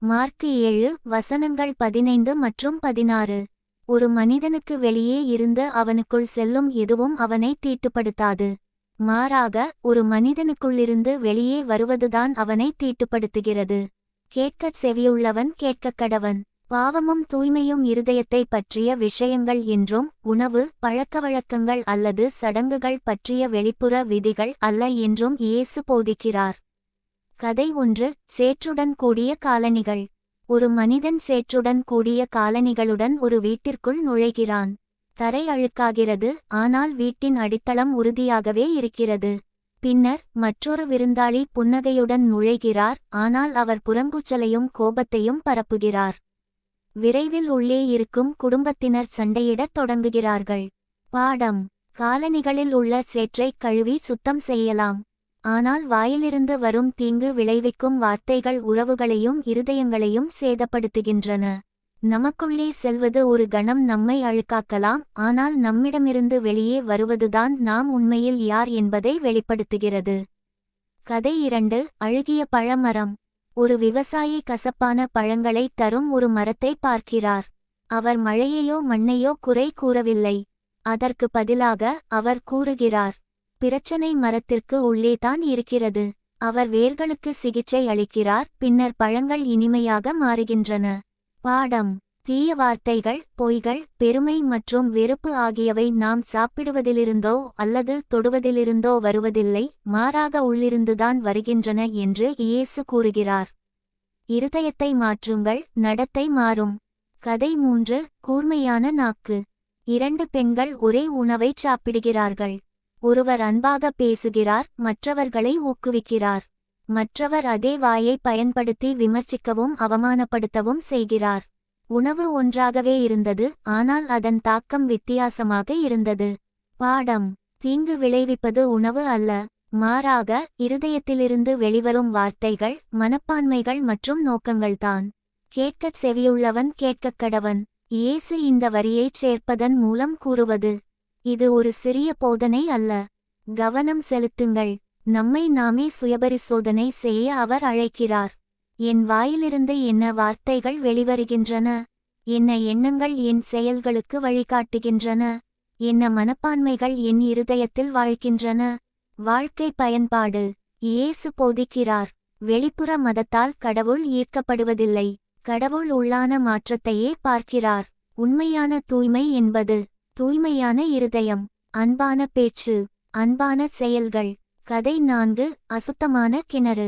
Mark 7 வசனங்கள் 15 மற்றும் 16. ஒரு மனிதனுக்கு வெளியே இருந்து அவனுக்குள் செல்லும் எதுவும் அவனை தீட்டுப்படுத்தாது. மாறாக ஒரு மனிதனுக்குள்ளிருந்து வெளியே வருவதுதான் அவனை தீட்டுப்படுத்துகிறது. கேட்கச் செவியுள்ளவன் கேட்கக்கடவன். பாவமும் தூய்மையும் இருதயத்தை பற்றிய விஷயங்கள் என்றும், உணவு பழக்கவழக்கங்கள் அல்லது சடங்குகள் பற்றிய வெளிப்புற விதிகள் அல்ல என்றும் இயேசு போதிக்கிறார். கதை 1. சேற்றுடன் கூடிய காலணிகள். ஒரு மனிதன் சேற்றுடன் கூடிய காலணிகளுடன் ஒரு வீட்டிற்குள் நுழைகிறான். தரை அழுக்காகிறது, ஆனால் வீட்டின் அடித்தளம் உறுதியாகவே இருக்கிறது. பின்னர் மற்றொரு விருந்தாளி புன்னகையுடன் நுழைகிறார், ஆனால் அவர் புறங்கூச்சலையும் கோபத்தையும் பரப்புகிறார். விரைவில் உள்ளே இருக்கும் குடும்பத்தினர் சண்டையிடத் தொடங்குகிறார்கள். பாடம்: காலணிகளில் உள்ள சேற்றை கழுவி சுத்தம் செய்யலாம். ஆனால் வாயிலிருந்து வரும் தீங்கு விளைவிக்கும் வார்த்தைகள் உறவுகளையும் இருதயங்களையும் சேதப்படுத்துகின்றன. நமக்குள்ளே செல்வது ஒரு கணம் நம்மை அழுக்காக்கலாம், ஆனால் நம்மிடமிருந்து வெளியே வருவதுதான் நாம் உண்மையில் யார் என்பதை வெளிப்படுத்துகிறது. கதை 2. அழுகிய பழமரம். ஒரு விவசாயி கசப்பான பழங்களை தரும் ஒரு மரத்தை பார்க்கிறார். அவர் மழையையோ மண்ணையோ குறை கூறவில்லை. அதற்கு பதிலாக அவர் கூறுகிறார், பிரச்சனை மரத்திற்கு உள்ளேதான் இருக்கிறது. அவர் வேர்களுக்கு சிகிச்சை அளிக்கிறார், பின்னர் பழங்கள் இனிமையாக மாறுகின்றன. பாடம்: தீய வார்த்தைகள், பொய்கள், பெருமை மற்றும் வெறுப்பு ஆகியவை நாம் சாப்பிடுவதிலிருந்தோ அல்லது தொடுவதிலிருந்தோ வருவதில்லை, மாறாக உள்ளிருந்துதான் வருகின்றன என்று இயேசு கூறுகிறார். இருதயத்தை மாற்றுங்கள், நடத்தை மாறும். கதை 3. கூர்மையான நாக்கு. 2 பெண்கள் ஒரே உணவைச் சாப்பிடுகிறார்கள். ஒருவர் அன்பாக பேசுகிறார், மற்றவர்களை ஊக்குவிக்கிறார். மற்றவர் அதே வாயை பயன்படுத்தி விமர்சிக்கவும் அவமானப்படுத்தவும் செய்கிறார். உணவு ஒன்றாகவே இருந்தது, ஆனால் அதன் தாக்கம் வித்தியாசமாக இருந்தது. பாடம்: தீங்கு விளைவிப்பது உணவு அல்ல, மாறாக இருதயத்திலிருந்து வெளிவரும் வார்த்தைகள், மனப்பான்மைகள் மற்றும் நோக்கங்கள்தான். கேட்கச் செவியுள்ளவன் கேட்கக்கடவன். இயேசு இந்த வரியைச் சேர்ப்பதன் மூலம் கூறுவது: இது ஒரு சிறிய போதனை அல்ல. கவனம் செலுத்துங்கள். நம்மை நாமே சுயபரிசோதனை செய்ய அவர் அழைக்கிறார். என் வாயிலிருந்து என்ன வார்த்தைகள் வெளிவருகின்றன? என்ன எண்ணங்கள் என் செயல்களுக்கு வழிகாட்டுகின்றன? என்ன மனப்பான்மைகள் என் இருதயத்தில் வாழ்கின்றன? வாழ்க்கை பயன்பாடு. இயேசு போதிக்கிறார், வெளிப்புற மதத்தால் கடவுள் ஈர்க்கப்படுவதில்லை. கடவுள் உள்ளான மாற்றத்தையே பார்க்கிறார். உண்மையான தூய்மை என்பது தூய்மையான இருதயம், அன்பான பேச்சு, அன்பான செயல்கள். கதை 4. அசுத்தமான கிணறு.